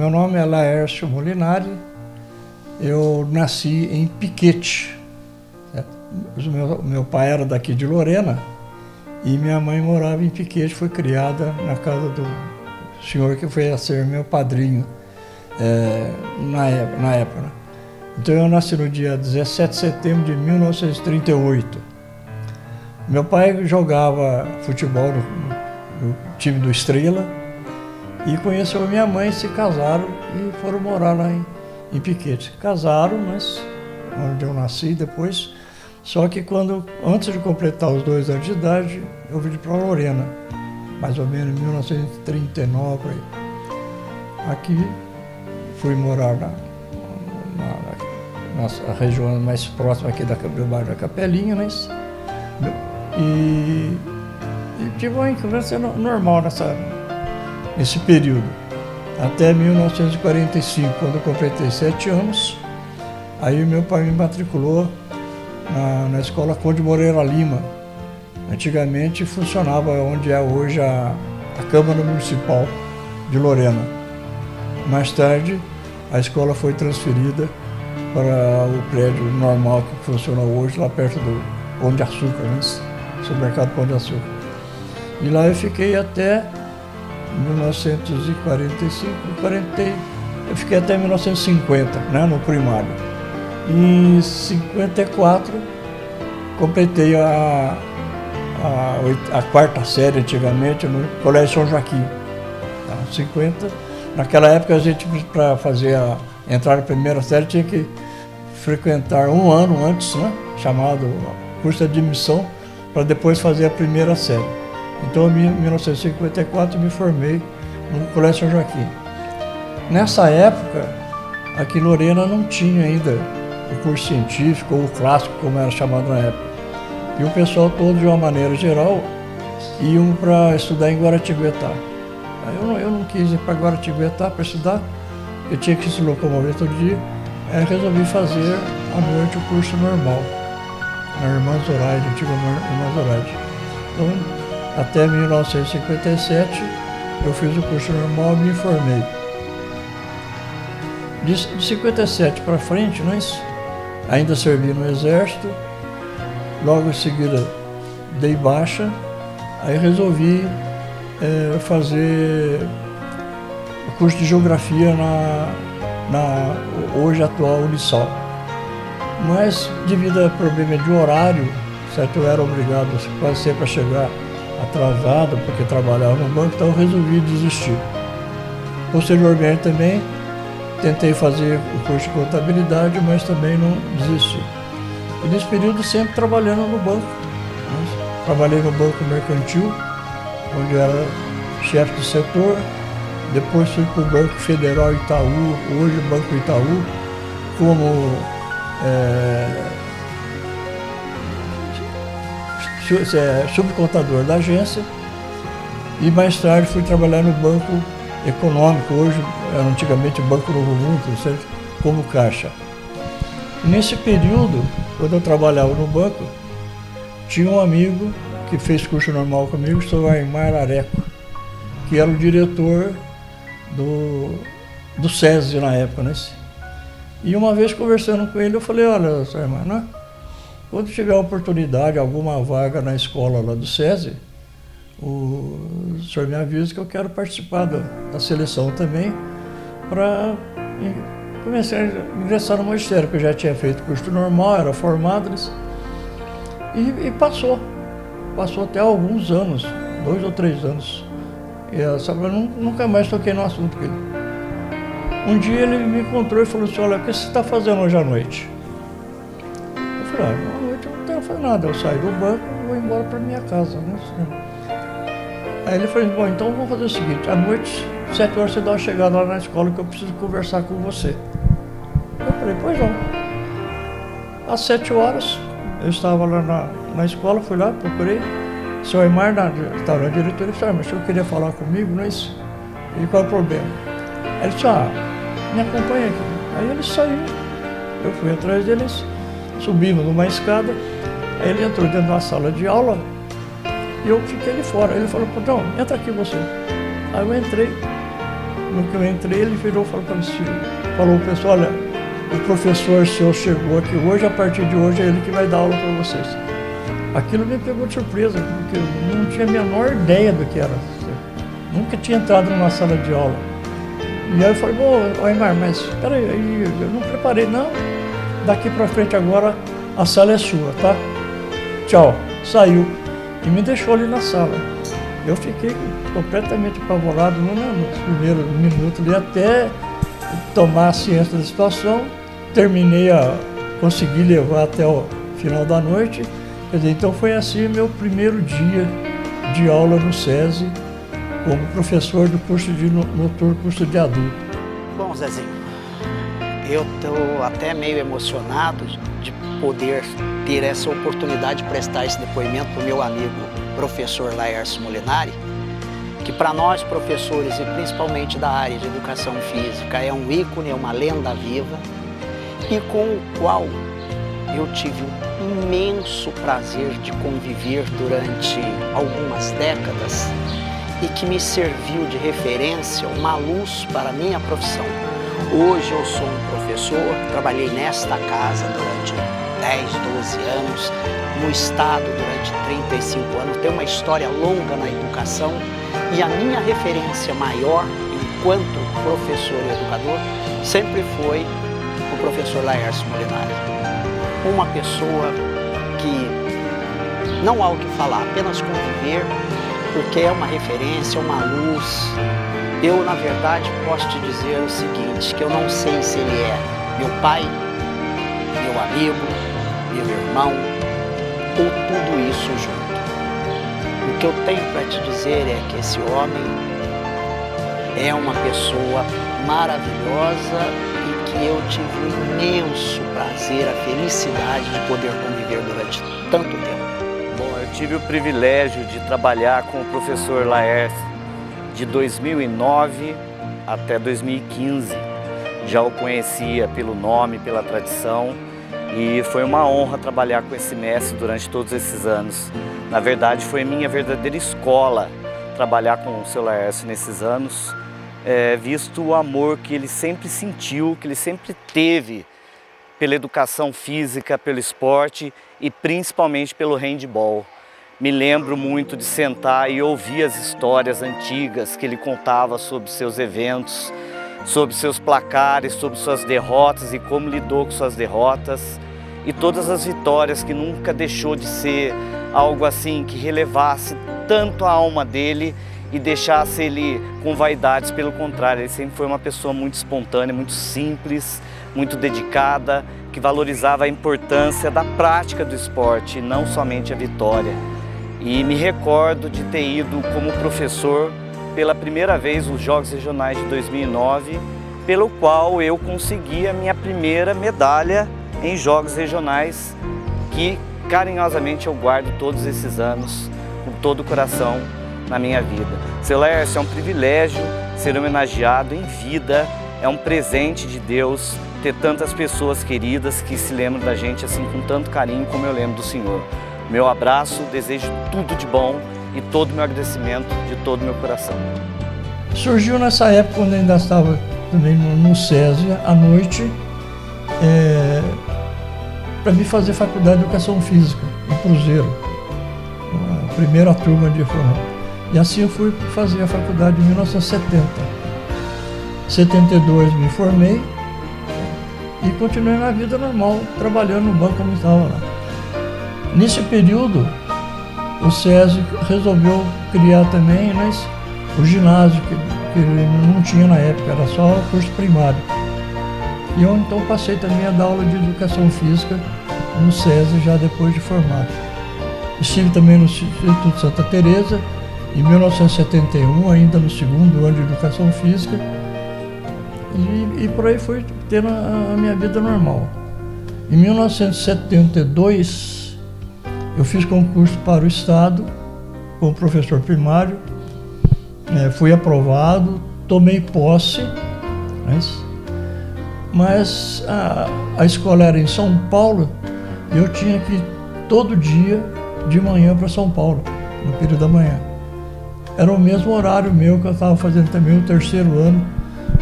Meu nome é Laércio Molinari, eu nasci em Piquete. Meu pai era daqui de Lorena e minha mãe morava em Piquete, foi criada na casa do senhor que foi a ser meu padrinho na época. Né? Então eu nasci no dia 17 de setembro de 1938. Meu pai jogava futebol no time do Estrela e conheceu a minha mãe, se casaram e foram morar lá em Piquete. Casaram, mas onde eu nasci depois, só que antes de completar os 2 anos de idade, eu vim para Lorena, mais ou menos em 1939. Aqui fui morar na região mais próxima aqui do bairro da Capelinha, né? E tive uma infância normal nesse período, até 1945, quando eu completei 7 anos. Aí meu pai me matriculou na escola Conde Moreira Lima. Antigamente funcionava onde é hoje a Câmara Municipal de Lorena. Mais tarde, a escola foi transferida para o prédio normal que funciona hoje, lá perto do Pão de Açúcar, né? Supermercado Pão de Açúcar. E lá eu fiquei até 1945, eu fiquei até 1950, né, no primário. Em 54, completei a 4ª série antigamente no Colégio São Joaquim. 50, naquela época a gente, para entrar na 1ª série, tinha que frequentar 1 ano antes, né, chamado curso de admissão, para depois fazer a 1ª série. Então, em 1954, me formei no Colégio São Joaquim. Nessa época, aqui em Lorena não tinha ainda o curso científico ou o clássico, como era chamado na época. E o pessoal todo, de uma maneira geral, iam para estudar em Guaratinguetá. Eu não quis ir para Guaratinguetá para estudar, eu tinha que se locomover todo dia. Aí resolvi fazer à noite o curso normal, na Irmã Zoraide, antiga Irmã Zoraide. Então, até 1957, eu fiz o curso normal e me formei. De 57 para frente, ainda servi no Exército, logo em seguida dei baixa, aí resolvi fazer o curso de Geografia na hoje atual Unisal. Mas, devido a problema de horário, certo, eu era obrigado quase sempre a chegar atrasado, porque trabalhava no banco, então eu resolvi desistir. Posteriormente também tentei fazer o curso de contabilidade, mas também não desisti. E nesse período sempre trabalhando no banco. Trabalhei no Banco Mercantil, onde eu era chefe do setor. Depois fui para o Banco Federal Itaú, hoje o Banco Itaú, como subcontador da agência, e mais tarde fui trabalhar no Banco Econômico, hoje antigamente o Banco Novo Mundo, certo? Como caixa. Nesse período, quando eu trabalhava no banco, tinha um amigo que fez curso normal comigo, o Sr. Aymar Areco, que era o diretor do SESI na época, né? E uma vez conversando com ele, eu falei: olha, Sr. Aymar, né? Quando tiver a oportunidade, alguma vaga na escola lá do SESI, o senhor me avisa que eu quero participar da seleção também, para começar a ingressar no magistério, porque eu já tinha feito curso normal, era formado, e passou até alguns anos, 2 ou 3 anos. E só que eu nunca mais toquei no assunto com ele. Um dia ele me encontrou e falou assim: olha, o que você está fazendo hoje à noite? Eu falei: à noite eu não tenho fazendo nada, eu saio do banco e vou embora para minha casa, né? Aí ele falou: bom, então vamos fazer o seguinte, à noite, 7 horas, você dá uma chegada lá na escola que eu preciso conversar com você. Eu falei: pois não. Às 7 horas, eu estava lá na escola, fui lá, procurei. O senhor Aymar estava na diretoria, ele falou: mas o senhor queria falar comigo, não é isso? E qual é o problema? Ele disse: me acompanha aqui. Aí ele saiu, eu fui atrás deles, subimos numa escada, aí ele entrou dentro de uma sala de aula e eu fiquei ali fora. Ele falou: não, entra aqui você. Aí eu entrei, no que eu entrei, ele virou e falou para mim, falou pro pessoal, olha, o professor seu chegou aqui hoje, a partir de hoje é ele que vai dar aula para vocês. Aquilo me pegou de surpresa, porque eu não tinha a menor ideia do que era. Nunca tinha entrado numa sala de aula. E aí eu falei, ô Aymar, mas peraí, eu não preparei, não. Daqui para frente agora a sala é sua, tá? Tchau. Saiu e me deixou ali na sala. Eu fiquei completamente apavorado nos primeiros minutos ali, até tomar a ciência da situação. Consegui levar até o final da noite. Quer dizer, então foi assim meu primeiro dia de aula no SESI, como professor do curso de noturno, curso de adulto. Bom, Zezinho, eu estou até meio emocionado de poder ter essa oportunidade de prestar esse depoimento para o meu amigo professor Laércio Molinari, que para nós professores e principalmente da área de educação física é um ícone, é uma lenda viva e com o qual eu tive um imenso prazer de conviver durante algumas décadas e que me serviu de referência, uma luz para a minha profissão. Hoje eu sou um professor, trabalhei nesta casa durante 10, 12 anos, no estado durante 35 anos, tenho uma história longa na educação e a minha referência maior enquanto professor e educador sempre foi o professor Laércio Molinari. Uma pessoa que não há o que falar, apenas conviver, porque é uma referência, uma luz. Eu, na verdade, posso te dizer o seguinte, que eu não sei se ele é meu pai, meu amigo, meu irmão, ou tudo isso junto. O que eu tenho para te dizer é que esse homem é uma pessoa maravilhosa e que eu tive o imenso prazer, a felicidade de poder conviver durante tanto tempo. Bom, eu tive o privilégio de trabalhar com o professor Laércio de 2009 até 2015. Já o conhecia pelo nome, pela tradição, e foi uma honra trabalhar com esse mestre durante todos esses anos. Na verdade, foi minha verdadeira escola trabalhar com o seu Laércio nesses anos, visto o amor que ele sempre sentiu, que ele sempre teve pela educação física, pelo esporte e principalmente pelo handball. Me lembro muito de sentar e ouvir as histórias antigas que ele contava sobre seus eventos, sobre seus placares, sobre suas derrotas e como lidou com suas derrotas e todas as vitórias, que nunca deixou de ser algo assim que relevasse tanto a alma dele e deixasse ele com vaidades. Pelo contrário, ele sempre foi uma pessoa muito espontânea, muito simples, muito dedicada, que valorizava a importância da prática do esporte, não somente a vitória. E me recordo de ter ido como professor pela primeira vez nos Jogos Regionais de 2009, pelo qual eu consegui a minha primeira medalha em Jogos Regionais, que carinhosamente eu guardo todos esses anos, com todo o coração na minha vida. Seu Laércio, é um privilégio ser homenageado em vida, é um presente de Deus ter tantas pessoas queridas que se lembram da gente assim com tanto carinho como eu lembro do senhor. Meu abraço, desejo tudo de bom e todo o meu agradecimento de todo o meu coração. Surgiu nessa época, quando eu ainda estava também no SESI, à noite, para mim fazer faculdade de Educação Física, em Cruzeiro, a primeira turma de formação. E assim eu fui fazer a faculdade em 1970. Em 72 me formei e continuei na vida normal, trabalhando no banco como estava lá. Nesse período, o SESI resolveu criar também o ginásio, que não tinha na época, era só o curso primário. E eu então passei também a dar aula de Educação Física no SESI, já depois de formado. Estive também no Instituto Santa Teresa, em 1971, ainda no segundo ano de Educação Física, e por aí fui tendo a minha vida normal. Em 1972, eu fiz concurso para o Estado, como professor primário, fui aprovado, tomei posse, mas a escola era em São Paulo e eu tinha que ir todo dia de manhã para São Paulo, no período da manhã. Era o mesmo horário meu que eu estava fazendo também o terceiro ano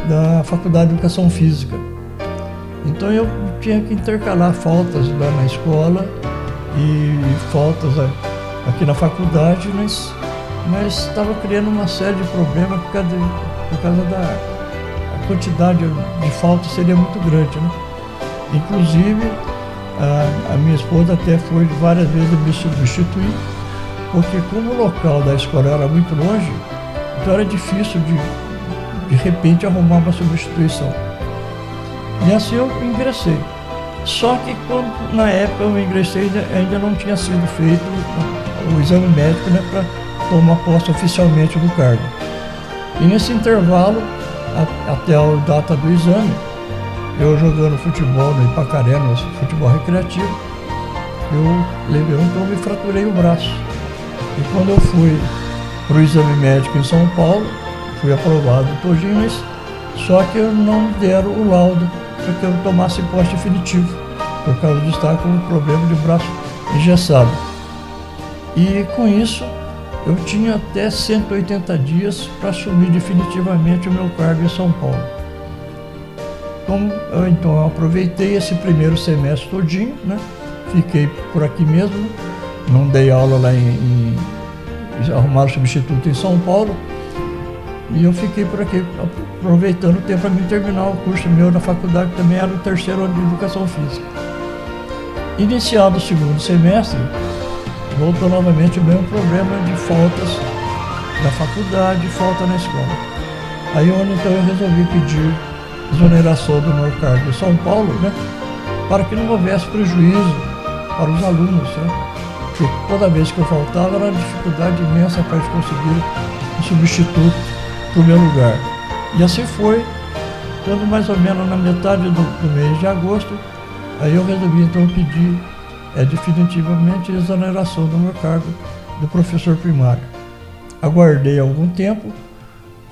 da Faculdade de Educação Física. Então eu tinha que intercalar faltas lá na escola e faltas aqui na faculdade, mas estava criando uma série de problemas por causa da quantidade de faltas seria muito grande, né? Inclusive, a minha esposa até foi várias vezes me substituir, porque como o local da escola era muito longe, então era difícil de repente arrumar uma substituição. E assim eu ingressei. Só que na época eu ingressei, ainda não tinha sido feito o exame médico, né, para tomar posse oficialmente do cargo. E nesse intervalo, até a data do exame, eu jogando futebol no Ipacaré, no futebol recreativo, eu levei um tombo e fraturei o braço. E quando eu fui para o exame médico em São Paulo, fui aprovado todinho, mas só que não me deram o laudo para que eu tomasse posse definitivo, por causa de estar com um problema de braço engessado. E com isso, eu tinha até 180 dias para assumir definitivamente o meu cargo em São Paulo. Então eu aproveitei esse primeiro semestre todinho, né? Fiquei por aqui mesmo, não dei aula lá arrumar substituto em São Paulo, e eu fiquei por aqui aproveitando o tempo para mim terminar o curso meu na faculdade, que também era o terceiro ano de Educação Física. Iniciado o segundo semestre, voltou novamente o mesmo problema de faltas da faculdade, falta na escola. Aí então eu resolvi pedir exoneração do meu cargo em São Paulo, né, para que não houvesse prejuízo para os alunos, né, porque toda vez que eu faltava era uma dificuldade imensa para eles conseguirem um substituto para o meu lugar. E assim foi, quando mais ou menos na metade do mês de agosto, aí eu resolvi então pedir definitivamente a exoneração do meu cargo de professor primário. Aguardei algum tempo,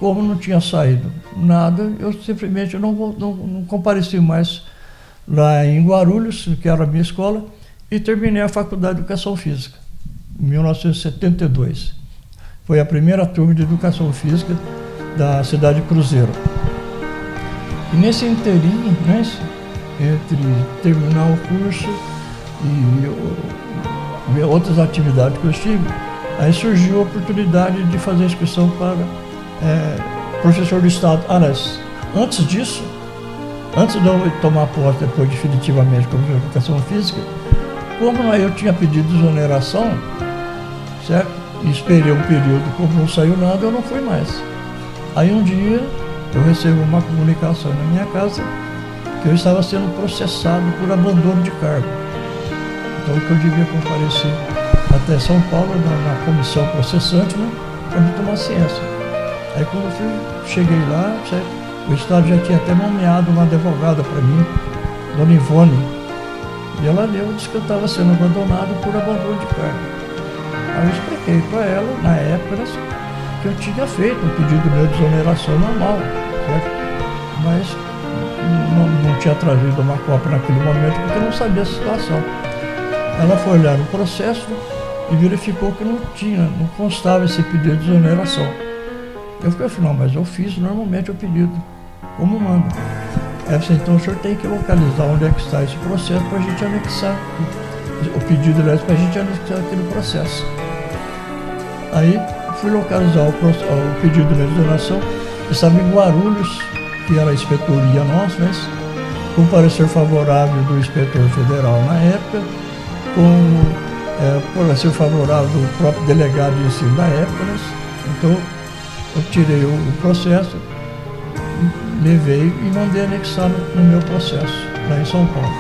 como não tinha saído nada, eu simplesmente não compareci mais lá em Guarulhos, que era a minha escola, e terminei a Faculdade de Educação Física, em 1972. Foi a primeira turma de Educação Física da cidade de Cruzeiro. E nesse inteirinho, né, entre terminar o curso e outras atividades que eu tive, aí surgiu a oportunidade de fazer inscrição para professor do Estado. Aliás, antes disso, antes de eu tomar posse depois definitivamente como professor de Educação Física, como eu tinha pedido exoneração, certo? E esperei um período, como não saiu nada, eu não fui mais. Aí um dia eu recebo uma comunicação na minha casa que eu estava sendo processado por abandono de cargo. Então que eu devia comparecer até São Paulo na comissão processante, né, para me tomar ciência. Aí quando eu cheguei lá, certo, o Estado já tinha até nomeado uma advogada para mim, Dona Ivone, e ela disse que eu estava sendo abandonado por abandono de cargo. Aí eu expliquei para ela, na época, que eu tinha feito um pedido meu de exoneração normal, certo? Mas não tinha trazido uma cópia naquele momento porque eu não sabia a situação. Ela foi olhar no processo e verificou que não constava esse pedido de exoneração. Eu falei, não, mas eu fiz normalmente o pedido, como manda. Ela disse, então o senhor tem que localizar onde é que está esse processo para a gente anexar o pedido, aliás, para a gente anexar aquele processo. Aí fui localizar o pedido de exoneração, estava em Guarulhos, que era a inspetoria nossa, mas com parecer favorável do inspetor federal na época, com parecer favorável do próprio delegado de ensino da época, né? Então eu tirei o processo, levei e mandei anexar no meu processo, lá em São Paulo.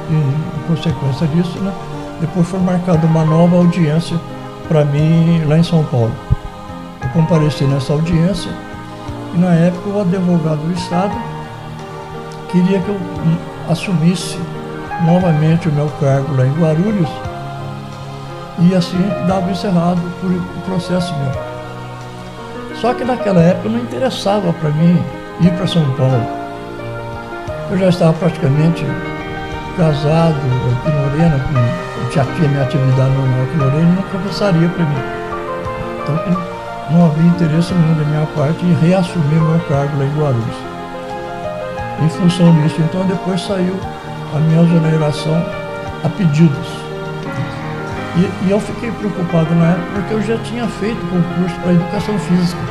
E em consequência disso, né, depois foi marcada uma nova audiência para mim lá em São Paulo. Eu compareci nessa audiência e na época o advogado do Estado queria que eu assumisse novamente o meu cargo lá em Guarulhos e assim dava encerrado por o processo meu. Só que naquela época não interessava para mim ir para São Paulo. Eu já estava praticamente casado aqui em Lorena, já tinha minha atividade normal aqui em Lorena e não compensaria para mim. Então não havia interesse nenhum da minha parte em reassumir meu cargo lá em Guarulhos. Em função disso, então, depois saiu a minha exoneração a pedidos. E eu fiquei preocupado na época porque eu já tinha feito concurso para Educação Física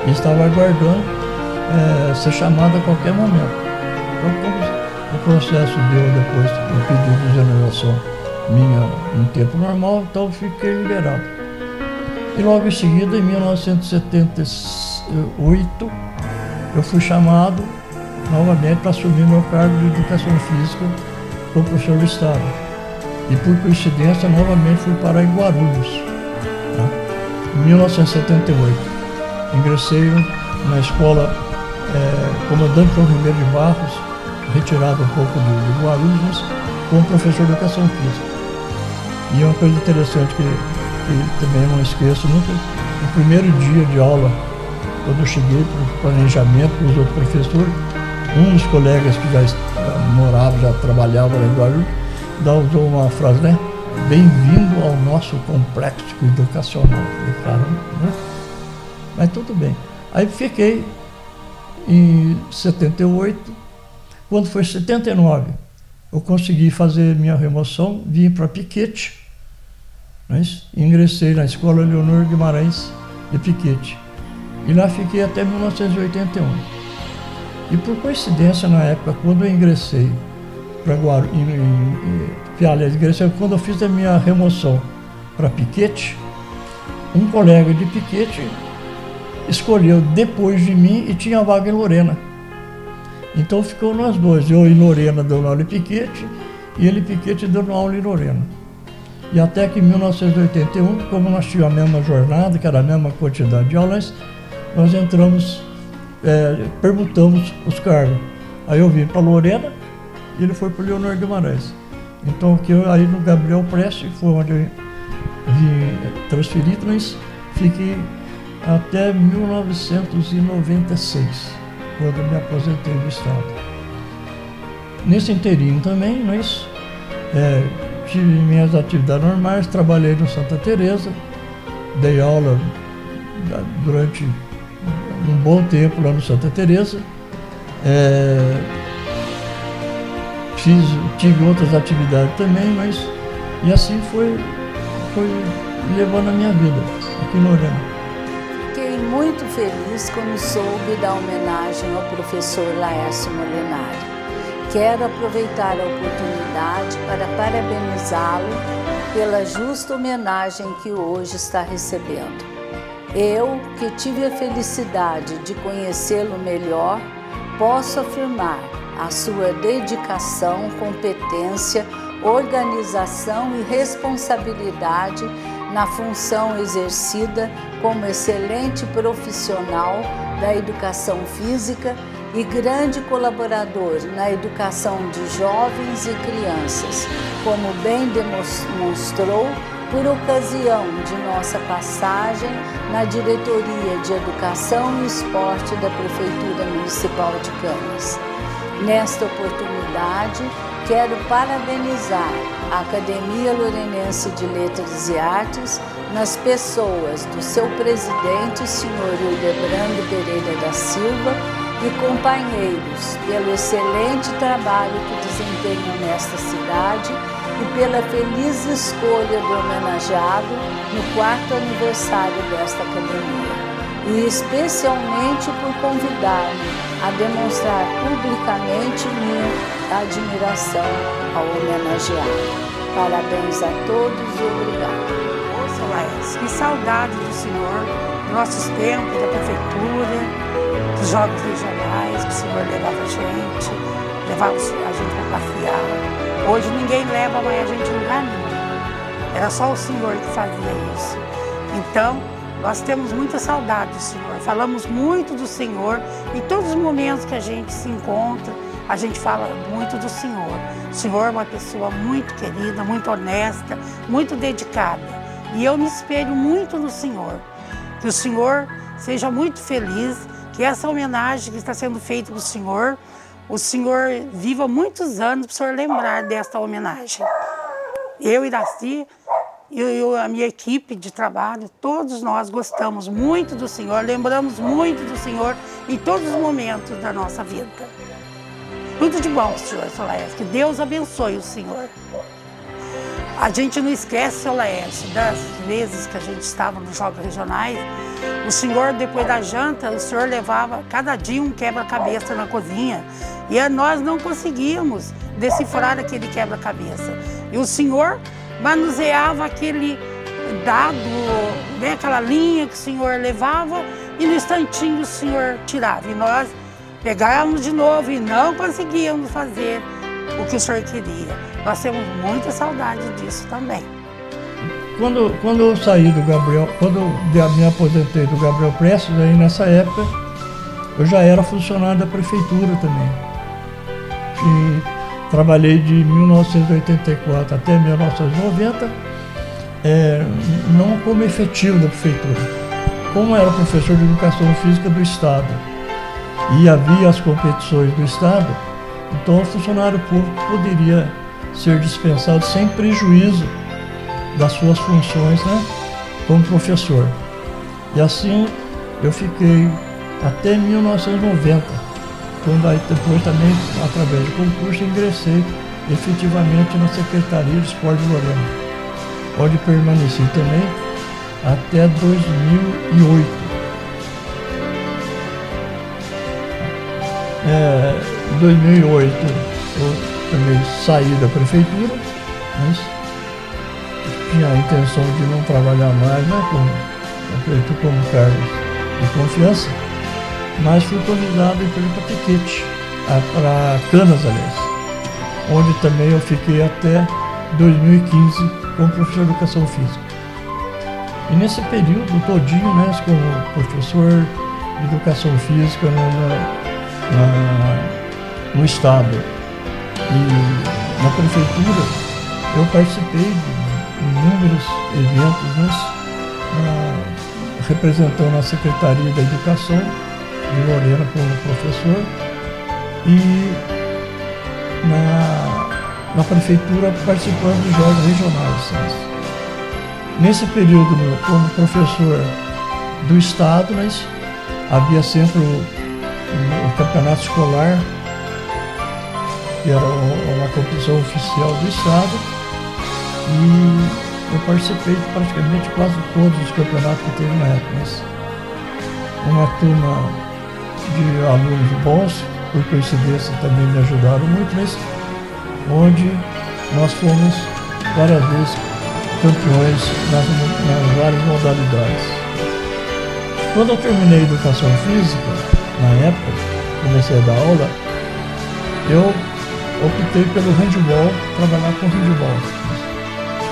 e estava aguardando ser chamado a qualquer momento. Então, como o processo deu depois o pedido de exoneração minha em tempo normal, então eu fiquei liberado. E logo em seguida, em 1978, eu fui chamado novamente para assumir meu cargo de Educação Física como professor do Estado. E por coincidência, novamente fui para Guarulhos, tá? Em 1978. Ingressei na escola Comandante João Ribeiro de Barros, retirado um pouco de Guarulhos, como professor de Educação Física. E uma coisa interessante que também não esqueço nunca, no primeiro dia de aula, quando eu cheguei para o planejamento com os outros professores, um dos colegas que já morava, já trabalhava lá em Guarulhos, usou uma frase, né? Bem-vindo ao nosso complexo educacional. E caramba, né? Mas tudo bem. Aí fiquei em 78, quando foi 79, eu consegui fazer minha remoção, vim para Piquete, mas ingressei na Escola Leonor Guimarães de Piquete. E lá fiquei até 1981. E por coincidência, na época, quando eu ingressei para Guarulhos, quando eu fiz a minha remoção para Piquete, um colega de Piquete escolheu depois de mim e tinha vaga em Lorena. Então ficou nós dois, eu e Lorena dando aula em Piquete e ele Piquete dando aula em Lorena. E até que em 1981, como nós tínhamos a mesma jornada, que era a mesma quantidade de aulas, nós entramos, permutamos os cargos. Aí eu vim para Lorena e ele foi para o Leonor Guimarães. Então aí no Gabriel Prestes foi onde eu vim transferido, mas fiquei até 1996, quando eu me aposentei do Estado. Nesse inteirinho também, nós tive minhas atividades normais, trabalhei no Santa Teresa, dei aula durante um bom tempo lá no Santa Teresa, tive outras atividades também, mas e assim foi levando a minha vida aqui em Lorena. Fiquei muito feliz quando soube da homenagem ao professor Laércio Molinari. Quero aproveitar a oportunidade para parabenizá-lo pela justa homenagem que hoje está recebendo. Eu, que tive a felicidade de conhecê-lo melhor, posso afirmar a sua dedicação, competência, organização e responsabilidade na função exercida como excelente profissional da educação física e grande colaborador na educação de jovens e crianças, como bem demonstrou por ocasião de nossa passagem na Diretoria de Educação e Esporte da Prefeitura Municipal de Canas. Nesta oportunidade, quero parabenizar a Academia Lorenense de Letras e Artes nas pessoas do seu presidente, senhor Hildebrando Pereira da Silva, e companheiros pelo excelente trabalho que desempenham nesta cidade e pela feliz escolha do homenageado no 4º aniversário desta academia. E especialmente por convidar-me a demonstrar publicamente minha admiração ao homenageado. Parabéns a todos e obrigado. Ô, Laércio, que saudade do senhor, nossos tempos da prefeitura, dos jogos regionais, que o senhor levava a gente para passear. Hoje ninguém leva mais a gente em lugar nenhum. Era só o senhor que fazia isso. Então, nós temos muita saudade do senhor. Falamos muito do senhor. Em todos os momentos que a gente se encontra, a gente fala muito do senhor. O senhor é uma pessoa muito querida, muito honesta, muito dedicada. E eu me espelho muito no senhor. Que o senhor seja muito feliz, que essa homenagem que está sendo feita para o senhor viva muitos anos para o senhor lembrar desta homenagem. Eu, Iraci, a minha equipe de trabalho, todos nós gostamos muito do Senhor, lembramos muito do Senhor em todos os momentos da nossa vida. Tudo de bom, Senhor Laércio, que Deus abençoe o Senhor. A gente não esquece, Senhor Laércio, das vezes que a gente estava nos Jogos Regionais, o Senhor, depois da janta, o Senhor levava cada dia um quebra-cabeça na cozinha e nós não conseguíamos decifrar aquele quebra-cabeça. E o Senhor manuseava aquele dado, né, aquela linha que o Senhor levava e no instantinho o Senhor tirava. E nós pegávamos de novo e não conseguíamos fazer o que o Senhor queria. Nós temos muita saudade disso também. Quando eu saí do Gabriel, quando eu me aposentei do Gabriel Prestes, aí nessa época eu já era funcionário da prefeitura também. E trabalhei de 1984 até 1990, não como efetivo da prefeitura. Como era professor de educação física do Estado e havia as competições do Estado, então o funcionário público poderia ser dispensado sem prejuízo das suas funções, né, como professor. E assim eu fiquei até 1990, quando aí depois também, através de concurso, ingressei efetivamente na Secretaria de Esporte de Lorena, onde permaneci também até 2008. Em 2008 eu também saí da prefeitura, mas tinha a intenção de não trabalhar mais, né, como cargo de confiança, mas fui convidado para ir para Piquete, para Canas, aliás, onde também eu fiquei até 2015 como professor de educação física. E nesse período todinho, né, como professor de educação física no Estado e na prefeitura, eu participei de inúmeros eventos, né, representando a Secretaria da Educação de Lorena como professor e na prefeitura participando dos Jogos Regionais. Nesse período, como professor do Estado, mas havia sempre o campeonato escolar, que era uma competição oficial do Estado, e eu participei de praticamente quase todos os campeonatos que teve na época. Mas uma turma de alunos bons, por coincidência também me ajudaram muito, mas onde nós fomos várias vezes campeões nas várias modalidades. Quando eu terminei a educação física, na época, comecei a dar aula, eu optei pelo handebol, trabalhar com handebol,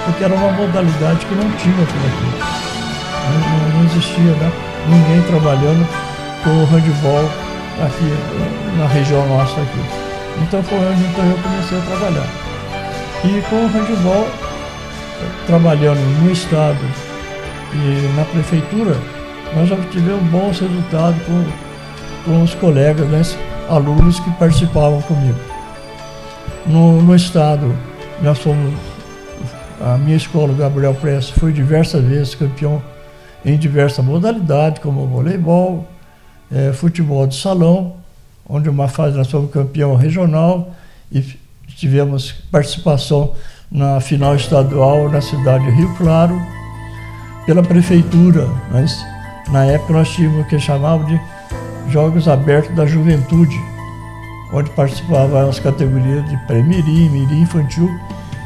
porque era uma modalidade que não tinha por aqui. Não existia, né, ninguém trabalhando com o handebol aqui na região nossa aqui. Então foi onde eu comecei a trabalhar. E com o handebol, trabalhando no Estado e na prefeitura, nós obtivemos bons resultados com os colegas, né, alunos que participavam comigo. No Estado, nós fomos, a minha escola, Gabriel Prestes, foi diversas vezes campeão em diversas modalidades, como voleibol, futebol de salão, onde uma fase nós fomos campeão regional e tivemos participação na final estadual na cidade de Rio Claro, pela prefeitura, mas na época nós tínhamos o que chamava de Jogos Abertos da Juventude, onde participavam as categorias de pré-mirim, mirim infantil,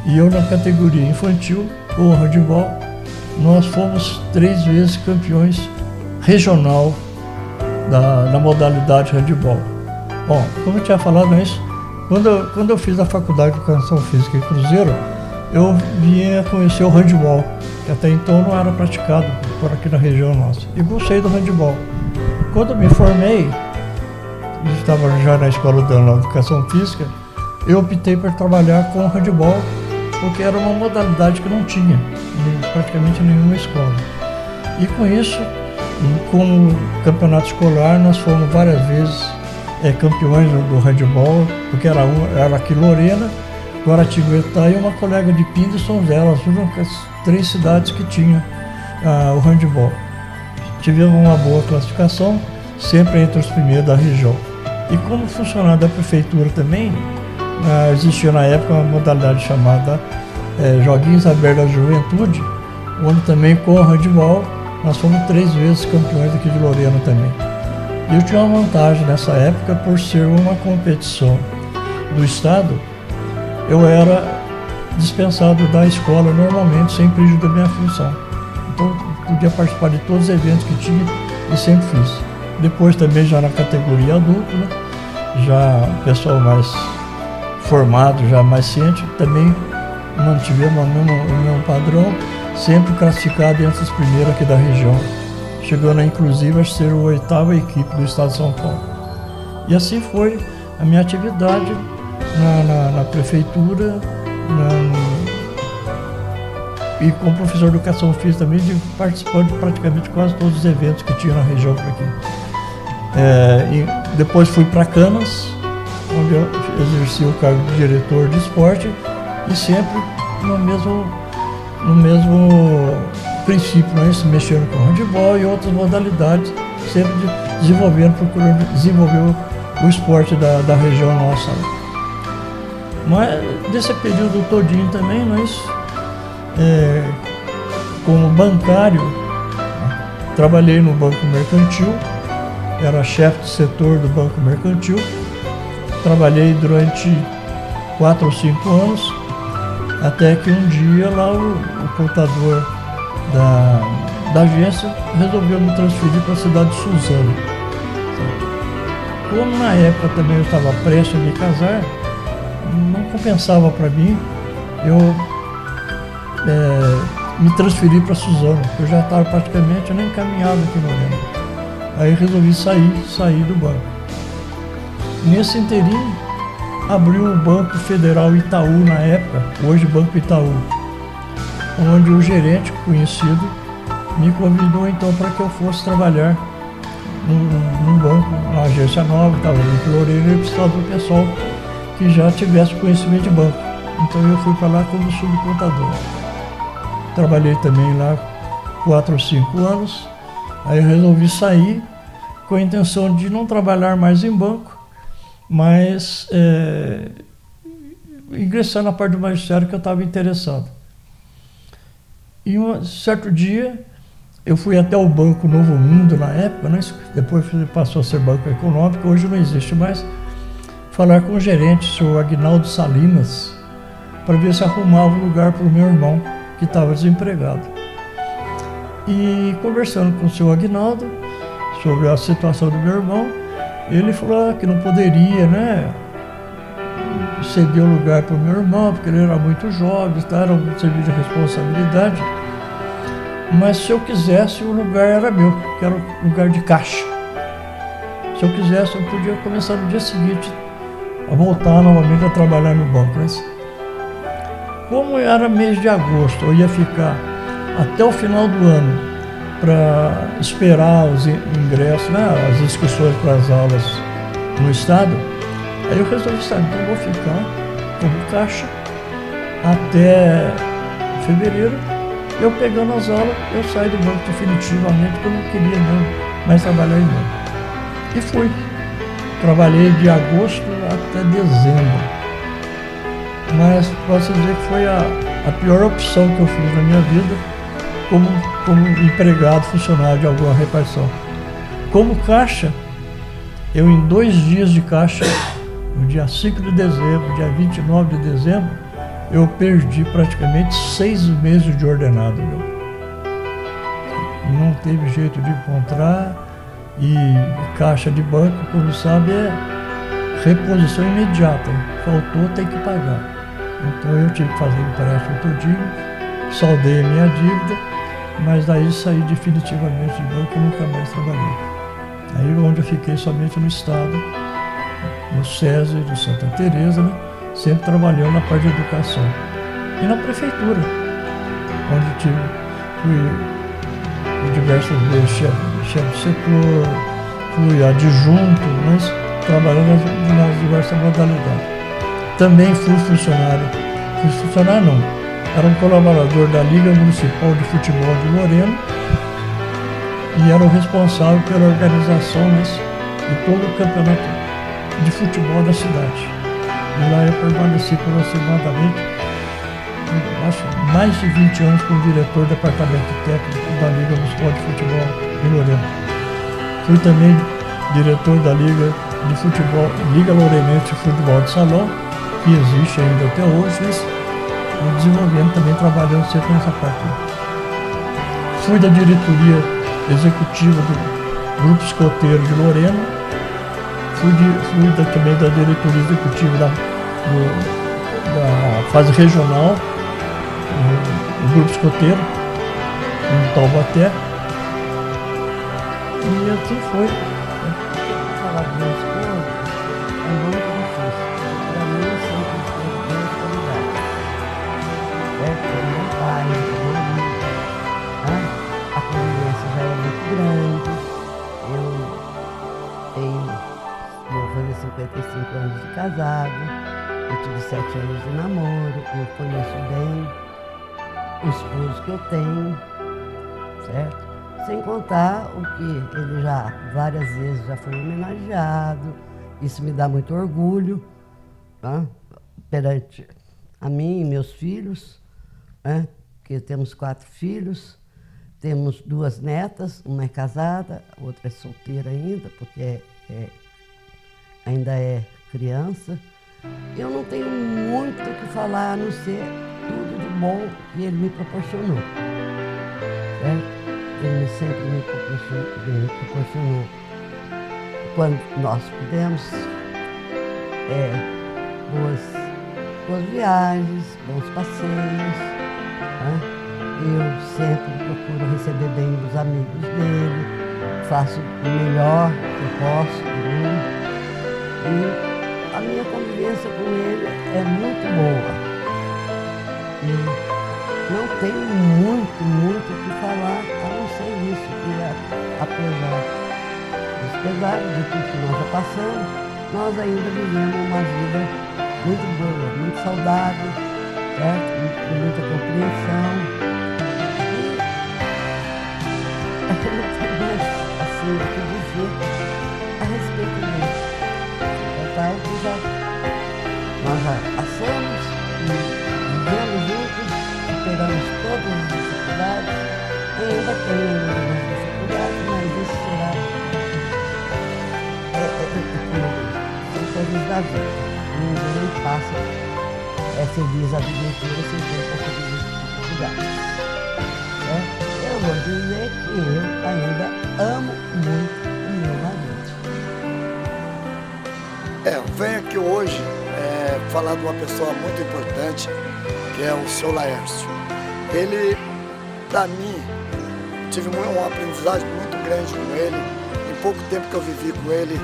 e eu na categoria infantil, com o handebol, nós fomos 3 vezes campeões regional da modalidade handebol. Bom, como eu tinha falado antes, quando eu fiz a faculdade de educação física em Cruzeiro, eu vinha conhecer o handebol, que até então não era praticado por aqui na região nossa, e gostei do handebol. Quando eu me formei, estava já na escola dando educação física, eu optei por trabalhar com o handebol, porque era uma modalidade que não tinha em praticamente nenhuma escola. E com isso, como campeonato escolar, nós fomos várias vezes campeões do handebol, porque era aqui em Lorena, Guaratinguetá e uma colega de Pinda e São José, elas foram as 3 cidades que tinham o handebol. Tivemos uma boa classificação, sempre entre os primeiros da região. E como funcionário da prefeitura também, existia na época uma modalidade chamada Joguinhos Abertos da Juventude, onde também com o handebol nós fomos 3 vezes campeões aqui de Lorena também. E eu tinha uma vantagem nessa época, por ser uma competição do estado, eu era dispensado da escola normalmente, sem prejuízo da minha função. Então, podia participar de todos os eventos que tinha e sempre fiz. Depois também já na categoria adulto, né? Já pessoal mais formado, já mais ciente, também mantivemos o mesmo padrão, sempre classificado entre os primeiros aqui da região, chegando inclusive a ser a 8ª equipe do estado de São Paulo. E assim foi a minha atividade na prefeitura, e como professor de educação física também, participando de praticamente quase todos os eventos que tinha na região por aqui. E depois fui para Canas, onde eu exerci o cargo de diretor de esporte, e sempre no mesmo princípio, né? Mexendo com handebol e outras modalidades, sempre procurando desenvolver o esporte da região nossa. Mas desse período todinho também, nós, como bancário, trabalhei no Banco Mercantil, era chefe de setor do Banco Mercantil, trabalhei durante 4 ou 5 anos, até que um dia lá o contador da agência resolveu me transferir para a cidade de Suzano. Como na época também eu estava prestes a me casar, não compensava para mim eu me transferir para Suzano, porque eu já estava praticamente nem encaminhado aqui no Lorena. Aí resolvi sair do banco. Nesse inteirinho, abriu o Banco Federal Itaú na época, hoje Banco Itaú, onde o gerente conhecido me convidou então para que eu fosse trabalhar num banco, numa agência nova, estava em Lorena, e eu precisava do pessoal que já tivesse conhecimento de banco. Então eu fui para lá como subcontador. Trabalhei também lá 4 ou 5 anos, aí eu resolvi sair com a intenção de não trabalhar mais em banco, mas ingressar na parte do magistério que eu estava interessado. E um certo dia, eu fui até o Banco Novo Mundo na época, né? Depois passou a ser Banco Econômico, hoje não existe mais, falar com o gerente, o senhor Aguinaldo Salinas, para ver se arrumava um lugar para o meu irmão, que estava desempregado. E conversando com o senhor Aguinaldo sobre a situação do meu irmão, ele falou que não poderia, né, ceder o lugar para o meu irmão, porque ele era muito jovem, era um serviço de responsabilidade, mas se eu quisesse, o lugar era meu, que era o lugar de caixa. Se eu quisesse, eu podia começar no dia seguinte a voltar novamente a trabalhar no banco. Mas, como era mês de agosto, eu ia ficar até o final do ano para esperar os ingressos, né, as inscrições para as aulas no estado, aí eu resolvi, então eu vou ficar como caixa até fevereiro. Eu pegando as aulas, eu saí do banco definitivamente, porque eu não queria mais trabalhar em banco. E fui. Trabalhei de agosto até dezembro. Mas posso dizer que foi a pior opção que eu fiz na minha vida como empregado, funcionário de alguma repartição. Como caixa, eu em 2 dias de caixa, no dia 5 de dezembro, dia 29 de dezembro, eu perdi praticamente 6 meses de ordenado, meu. E não teve jeito de encontrar, e caixa de banco, como sabe, é reposição imediata. Faltou, tem que pagar. Então eu tive que fazer empréstimo todinho, saldei a minha dívida, mas daí saí definitivamente de banco e nunca mais trabalhei. Aí onde eu fiquei somente no estado, no SESI de Santa Teresa, né? Sempre trabalhando na parte de educação. E na prefeitura, onde fui diversas vezes chefe de setor, fui adjunto, mas trabalhando nas diversas modalidades. também fui funcionário não, era um colaborador da Liga Municipal de Futebol de Lorena e era o responsável pela organização de todo o campeonato de futebol da cidade. E lá eu permaneci por aproximadamente, acho, mais de 20 anos como diretor do departamento técnico da Liga Municipal de Futebol de Lorena. Fui também diretor da Liga de Futebol, Liga Lorenense de Futebol de Salão, que existe ainda até hoje, desenvolvendo também, trabalhando sempre nessa parte. Fui da diretoria executiva do Grupo Escoteiro de Lorena, fui também da diretoria executiva da fase regional do Grupo Escoteiro, em Taubaté, e assim foi. Falar de minha esposa é muito difícil. Para mim, eu sempre fui duas qualidades. Como meu pai, meu amigo. A convivência já é muito grande. Vou fazer 55 anos de casado. Eu tive 7 anos de namoro. Eu conheço bem o esposo que eu tenho, certo? Sem contar o que ele já várias vezes já foi homenageado. Isso me dá muito orgulho, tá? Perante a mim e meus filhos, né? Porque temos 4 filhos, temos 2 netas, uma é casada, a outra é solteira ainda, porque ainda é criança. Eu não tenho muito o que falar, a não ser tudo de bom que ele me proporcionou, certo? Ele sempre me proporcionou, quando nós pudemos, boas viagens, bons passeios. Né? Eu sempre procuro receber bem os amigos dele, faço o melhor que eu posso de mim. E a minha convivência com ele é muito boa. Não tenho muito o que falar, a não ser isso, que apesar dos pesares de tudo que nós já passamos, nós ainda vivemos uma vida muito boa, muito saudável, certo? Com muita compreensão. E eu não tenho mais assim o que dizer a respeito dele. Tá? Nós já passamos e vivemos juntos, superamos todas as dificuldades, ainda tenho algumas dificuldades, mas isso será são coisas da vida. Ninguém passa feliz a vida inteira sem ter um pouco de dificuldades. Eu vou dizer que eu ainda amo muito o meu marido. Eu venho aqui hoje falar de uma pessoa muito importante, que é o seu Laércio. Ele, para mim, tive uma aprendizagem muito grande com ele. Em pouco tempo que eu vivi com ele,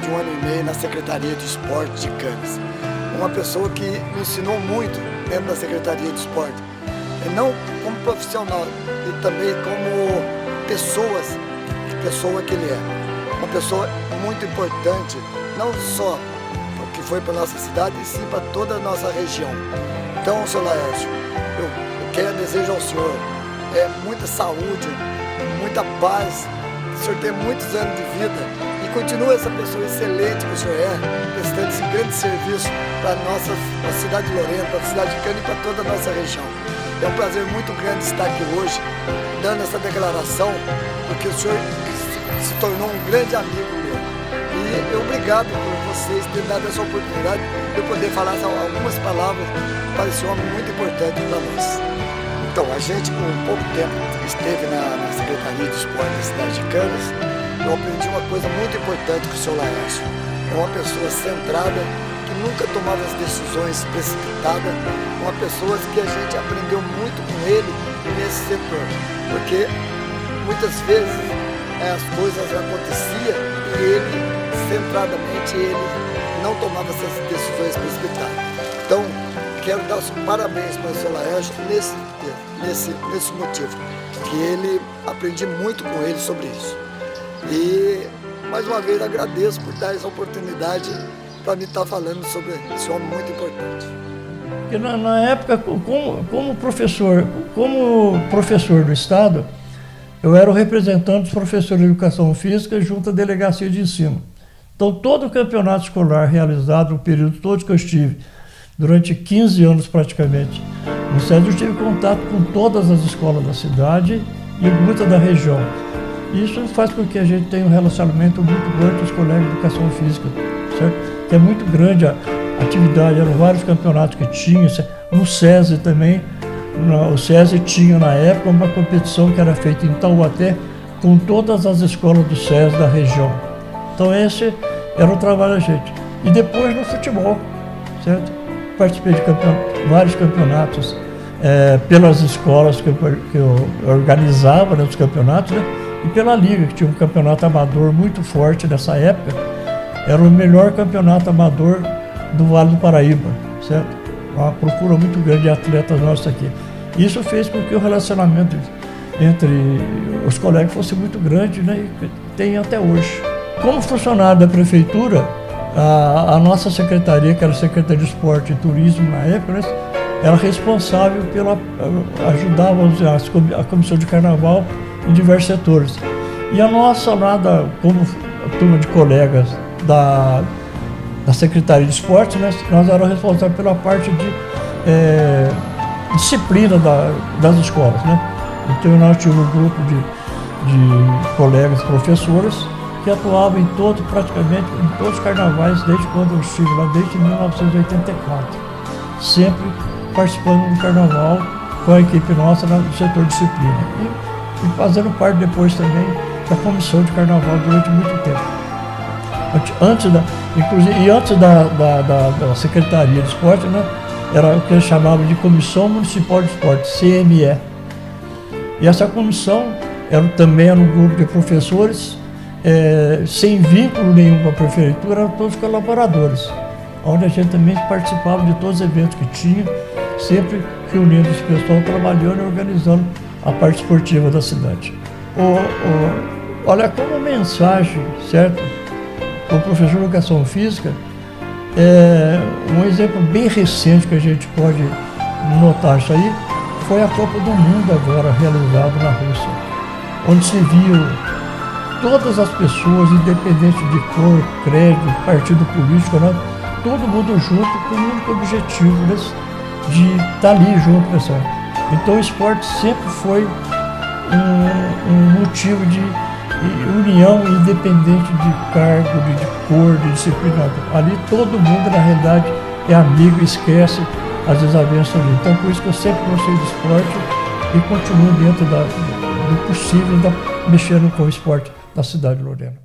de 1 ano e meio na Secretaria de Esporte de Canas. Uma pessoa que me ensinou muito dentro da Secretaria de Esporte. E não como profissional, e também como pessoa que ele é. Uma pessoa muito importante, não só porque foi para nossa cidade, e sim para toda a nossa região. Então, seu Laércio, eu desejo ao senhor muita saúde, muita paz, que o senhor tenha muitos anos de vida e continue essa pessoa excelente que o senhor prestando esse grande serviço para a nossa cidade de Lorena, para a cidade de Cana e para toda a nossa região. É um prazer muito grande estar aqui hoje, dando essa declaração, porque o senhor se tornou um grande amigo meu. E obrigado por vocês terem dado essa oportunidade de eu poder falar algumas palavras para esse homem muito importante para nós. Então, a gente, com pouco tempo, esteve na Secretaria de Esporte da cidade de Canas. Eu aprendi uma coisa muito importante com o seu Laércio. É uma pessoa centrada, que nunca tomava as decisões precipitadas, uma pessoa que a gente aprendeu muito com ele nesse setor. Porque muitas vezes as coisas aconteciam e ele, centradamente, ele não tomava essas decisões precipitadas. Então, quero dar os parabéns para o seu Laércio nesse motivo, que ele aprendi muito com ele sobre isso. E, mais uma vez, agradeço por dar essa oportunidade para mim estar falando sobre esse homem muito importante. Porque na época, como professor do Estado, eu era o representante dos professores de Educação Física junto à Delegacia de Ensino. Então, todo o campeonato escolar realizado no período todo que eu estive, durante 15 anos praticamente, no SESI eu tive contato com todas as escolas da cidade e muitas da região. Isso faz com que a gente tenha um relacionamento muito grande com os colegas de Educação Física, certo? Que é muito grande a atividade, eram vários campeonatos que tinha, no SESI também. O SESI tinha na época uma competição que era feita em Taubaté com todas as escolas do SESI da região. Então esse era o trabalho da gente. E depois no futebol, certo? Participei de vários campeonatos pelas escolas que eu organizava, né, os campeonatos, né? E pela Liga, que tinha um campeonato amador muito forte nessa época. Era o melhor campeonato amador do Vale do Paraíba, certo? Uma procura muito grande de atletas nossos aqui. Isso fez com que o relacionamento entre os colegas fosse muito grande, né? E tem até hoje. Como funcionário da prefeitura, a nossa secretaria, que era a Secretaria de Esporte e Turismo na época, né, era responsável ajudava a comissão de carnaval em diversos setores. E a nossa como a turma de colegas da Secretaria de Esporte, né, nós éramos responsáveis pela parte de disciplina das escolas, né? Então nós tínhamos um grupo de colegas professores que atuavam praticamente em todos os carnavais desde quando eu estive lá, desde 1984. Sempre participando do carnaval com a equipe nossa no setor disciplina. E fazendo parte depois também da comissão de carnaval durante muito tempo. Antes da Secretaria de Esporte, né, era o que eles chamavam de Comissão Municipal de Esporte, CME. E essa comissão também era um grupo de professores, sem vínculo nenhum com a prefeitura, eram todos colaboradores, onde a gente também participava de todos os eventos que tinha, sempre reunindo esse pessoal, trabalhando e organizando a parte esportiva da cidade. Olha, como mensagem, certo? O professor de Educação Física, um exemplo bem recente que a gente pode notar isso aí, foi a Copa do Mundo agora realizada na Rússia, onde se viu todas as pessoas, independente de cor, credo, partido político, né? Todo mundo junto com o único objetivo, né, de estar ali junto, pessoal. Então o esporte sempre foi um motivo de união, independente de cargo, de cor, de disciplina. Ali todo mundo, na realidade, é amigo e esquece as desavenças ali. Então por isso que eu sempre gostei do esporte e continuo dentro do possível, mexendo com o esporte da cidade de Lorena.